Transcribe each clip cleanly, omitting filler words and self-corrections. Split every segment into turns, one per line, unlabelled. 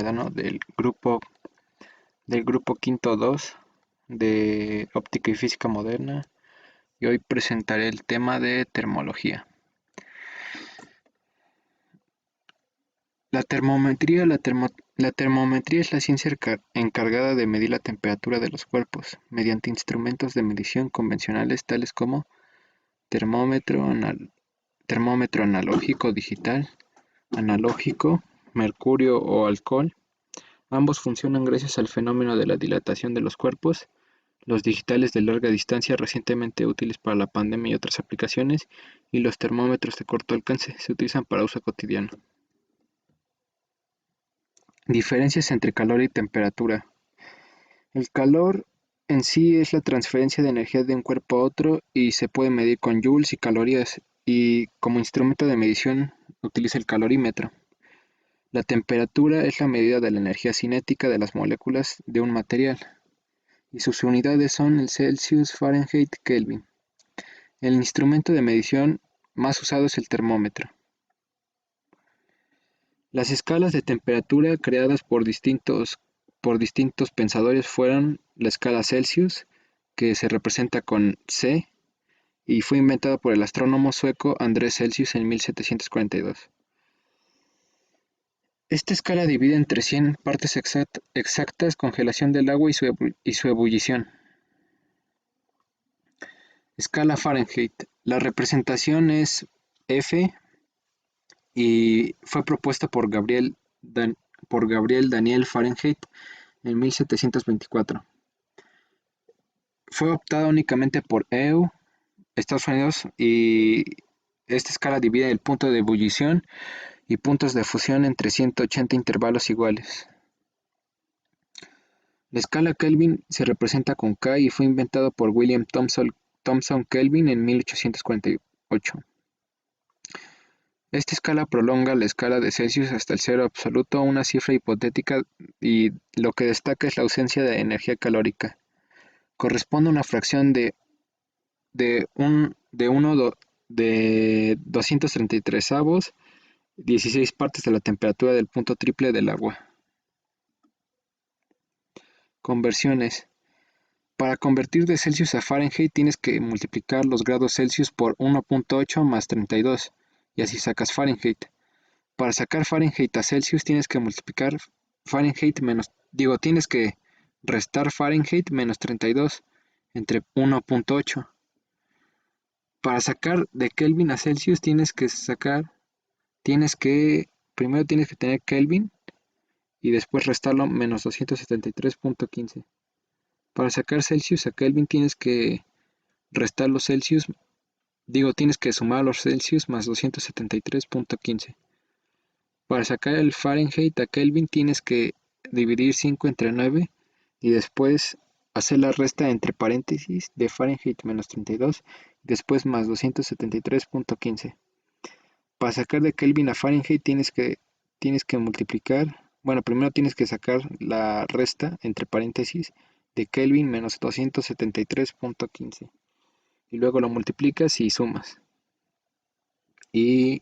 Medano del grupo quinto 2 de Óptica y Física Moderna, y hoy presentaré el tema de termología. La termometría es la ciencia encargada de medir la temperatura de los cuerpos mediante instrumentos de medición convencionales tales como termómetro analógico digital, analógico, mercurio o alcohol. Ambos funcionan gracias al fenómeno de la dilatación de los cuerpos. Los digitales de larga distancia, recientemente útiles para la pandemia y otras aplicaciones, y los termómetros de corto alcance se utilizan para uso cotidiano. Diferencias entre calor y temperatura. El calor en sí es la transferencia de energía de un cuerpo a otro y se puede medir con joules y calorías, y como instrumento de medición utiliza el calorímetro. La temperatura es la medida de la energía cinética de las moléculas de un material, y sus unidades son el Celsius, Fahrenheit, Kelvin. El instrumento de medición más usado es el termómetro. Las escalas de temperatura creadas por distintos pensadores fueron la escala Celsius, que se representa con C, y fue inventada por el astrónomo sueco Andrés Celsius en 1742. Esta escala divide entre 100 partes exactas congelación del agua y su ebullición. Escala Fahrenheit. La representación es F y fue propuesta por Gabriel Daniel Fahrenheit en 1724. Fue optada únicamente por EU, Estados Unidos, y esta escala divide el punto de ebullición y puntos de fusión entre 180 intervalos iguales. La escala Kelvin se representa con K y fue inventada por William Thomson Kelvin en 1848. Esta escala prolonga la escala de Celsius hasta el cero absoluto, una cifra hipotética, y lo que destaca es la ausencia de energía calórica. Corresponde a una fracción de 233avos, 16 partes de la temperatura del punto triple del agua. Conversiones. Para convertir de Celsius a Fahrenheit tienes que multiplicar los grados Celsius por 1.8 más 32, y así sacas Fahrenheit. Para sacar Fahrenheit a Celsius tienes que restar Fahrenheit menos 32 entre 1.8. Para sacar de Kelvin a Celsius primero tienes que tener Kelvin y después restarlo menos 273.15. Para sacar Celsius a Kelvin tienes que sumar los Celsius más 273.15. Para sacar el Fahrenheit a Kelvin tienes que dividir 5 entre 9 y después hacer la resta entre paréntesis de Fahrenheit menos 32 y después más 273.15. Para sacar de Kelvin a Fahrenheit tienes que multiplicar, primero tienes que sacar la resta entre paréntesis de Kelvin menos 273.15 y luego lo multiplicas y sumas. Y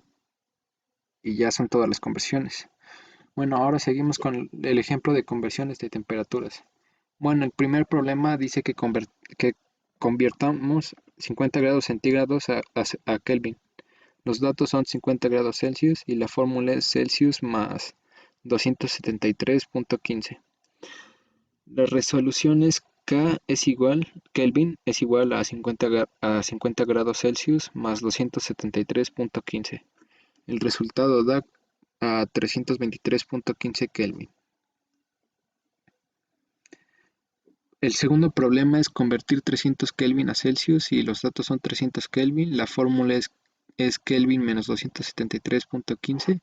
ya son todas las conversiones. Ahora seguimos con el ejemplo de conversiones de temperaturas. El primer problema dice que convirtamos 50 grados centígrados a Kelvin. Los datos son 50 grados Celsius y la fórmula es Celsius más 273.15. Las resoluciones Kelvin es igual a 50 grados Celsius más 273.15. El resultado da a 323.15 Kelvin. El segundo problema es convertir 300 Kelvin a Celsius y los datos son 300 Kelvin. La fórmula es Kelvin menos 273.15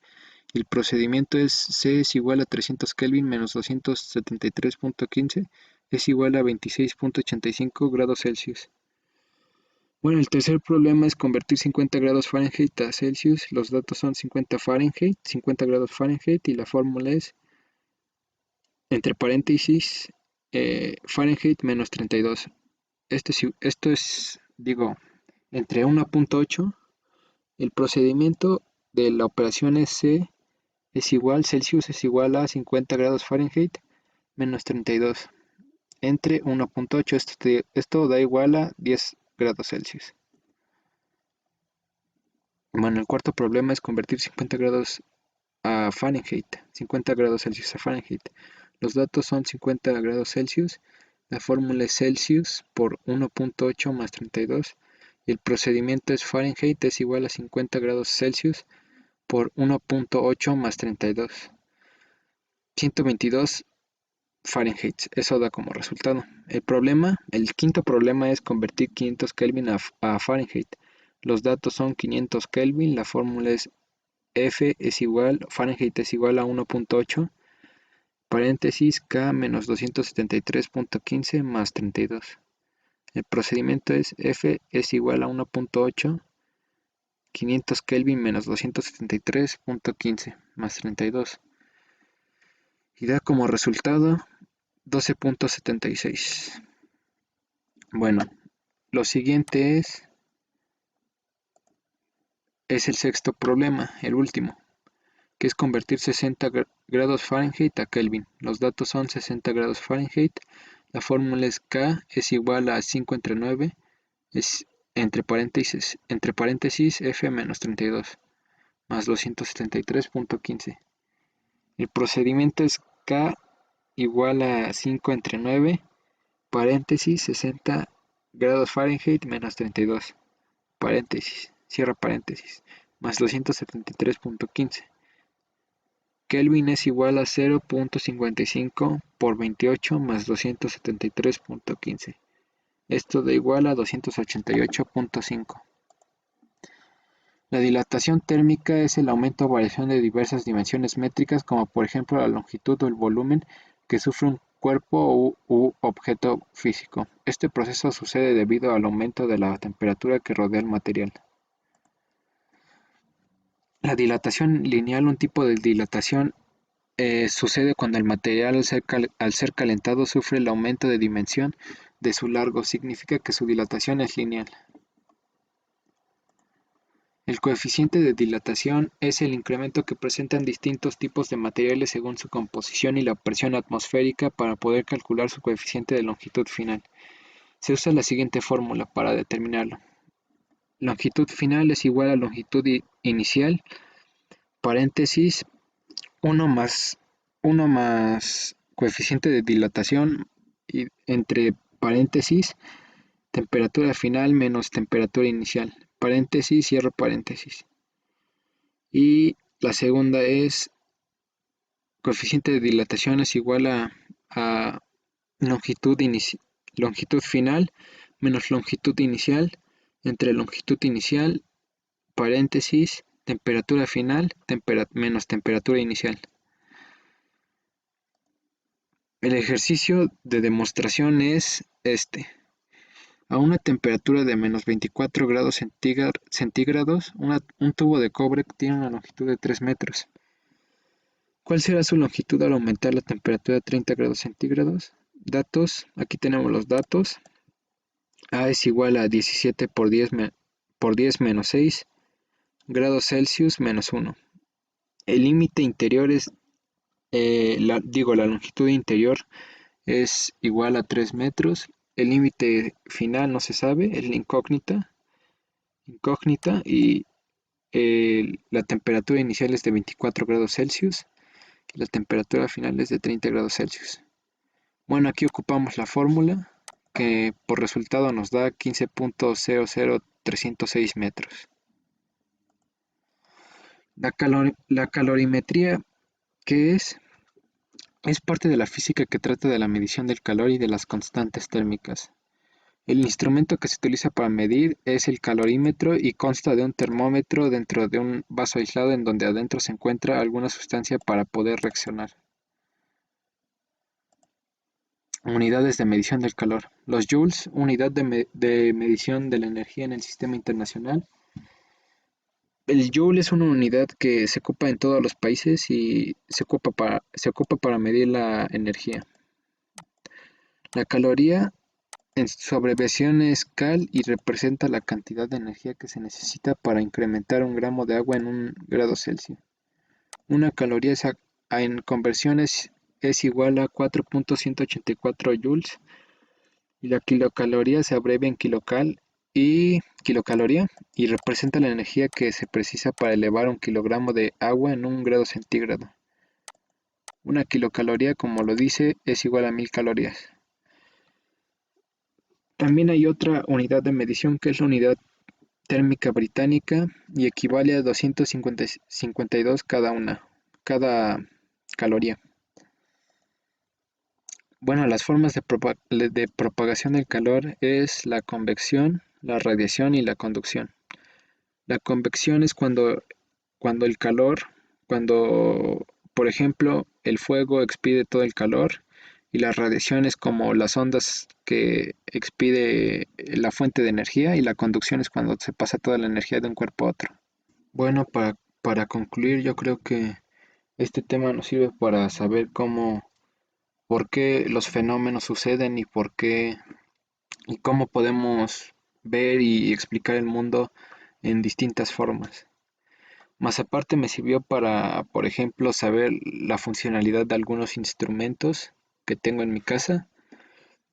y el procedimiento es C es igual a 300 Kelvin menos 273.15 es igual a 26.85 grados Celsius. El tercer problema es convertir 50 grados Fahrenheit a Celsius. Los datos son 50 grados Fahrenheit y la fórmula es, entre paréntesis, Fahrenheit menos 32. Esto es entre 1.8. El procedimiento de la operación es C es igual, Celsius es igual a 50 grados Fahrenheit menos 32 entre 1.8. Esto da igual a 10 grados Celsius. Bueno, el cuarto problema es convertir 50 grados a Fahrenheit, 50 grados Celsius a Fahrenheit. Los datos son 50 grados Celsius, la fórmula es Celsius por 1.8 más 32 y el procedimiento es Fahrenheit es igual a 50 grados Celsius por 1.8 más 32. 122 Fahrenheit, eso da como resultado. El quinto problema es convertir 500 Kelvin a Fahrenheit. Los datos son 500 Kelvin, la fórmula es Fahrenheit es igual a 1.8, paréntesis K menos 273.15 más 32. El procedimiento es F es igual a 1.8, 500 Kelvin menos 273.15 más 32. Y da como resultado 12.76. Bueno, lo siguiente es el sexto problema, el último, que es convertir 60 grados Fahrenheit a Kelvin. Los datos son 60 grados Fahrenheit, la fórmula es K es igual a 5 entre 9, es entre paréntesis F menos 32, más 273.15. El procedimiento es K igual a 5 entre 9, paréntesis 60 grados Fahrenheit menos 32, paréntesis, cierra paréntesis, más 273.15. Kelvin es igual a 0.55 por 28 más 273.15. Esto da igual a 288.5. La dilatación térmica es el aumento o variación de diversas dimensiones métricas, como por ejemplo la longitud o el volumen que sufre un cuerpo u objeto físico. Este proceso sucede debido al aumento de la temperatura que rodea el material. La dilatación lineal, un tipo de dilatación, sucede cuando el material al ser calentado sufre el aumento de dimensión de su largo. Significa que su dilatación es lineal. El coeficiente de dilatación es el incremento que presentan distintos tipos de materiales según su composición y la presión atmosférica para poder calcular su coeficiente de longitud final. Se usa la siguiente fórmula para determinarlo. Longitud final es igual a longitud inicial, paréntesis, 1 más coeficiente de dilatación y entre paréntesis temperatura final menos temperatura inicial, paréntesis, cierro paréntesis. Y la segunda es coeficiente de dilatación es igual a longitud final menos longitud inicial entre longitud inicial, paréntesis, temperatura final menos temperatura inicial. El ejercicio de demostración es este. A una temperatura de menos 24 grados centígrados, un tubo de cobre tiene una longitud de 3 metros. ¿Cuál será su longitud al aumentar la temperatura a 30 grados centígrados? Datos, aquí tenemos los datos. A es igual a 17 por 10 menos 6 grados Celsius menos 1. El límite interior es, la longitud interior es igual a 3 metros. El límite final no se sabe, es la incógnita y la temperatura inicial es de 24 grados Celsius y la temperatura final es de 30 grados Celsius. Bueno, aquí ocupamos la fórmula que por resultado nos da 15.00306 metros. La calorimetría, ¿qué es? Es parte de la física que trata de la medición del calor y de las constantes térmicas. El instrumento que se utiliza para medir es el calorímetro y consta de un termómetro dentro de un vaso aislado en donde adentro se encuentra alguna sustancia para poder reaccionar. Unidades de medición del calor. Los joules, unidad de medición de la energía en el sistema internacional. El joule es una unidad que se ocupa en todos los países y se ocupa para medir la energía. La caloría en su abreviación es cal y representa la cantidad de energía que se necesita para incrementar un gramo de agua en 1 grado Celsius. Una caloría en conversiones es igual a 4.184 joules y la kilocaloría se abrevia en kilocaloría y representa la energía que se precisa para elevar un kilogramo de agua en 1 grado centígrado. Una kilocaloría, como lo dice, es igual a 1000 calorías. También hay otra unidad de medición que es la unidad térmica británica y equivale a 252 cada caloría. Bueno, las formas de propagación del calor es la convección, la radiación y la conducción. La convección es cuando el calor, cuando, por ejemplo, el fuego expide todo el calor y la radiación es como las ondas que expide la fuente de energía y la conducción es cuando se pasa toda la energía de un cuerpo a otro. Bueno, para concluir, yo creo que este tema nos sirve para saber por qué los fenómenos suceden y cómo podemos ver y explicar el mundo en distintas formas. Más aparte me sirvió para, por ejemplo, saber la funcionalidad de algunos instrumentos que tengo en mi casa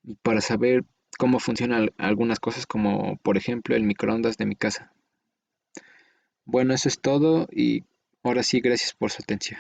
y para saber cómo funcionan algunas cosas como, por ejemplo, el microondas de mi casa. Bueno, eso es todo y ahora sí, gracias por su atención.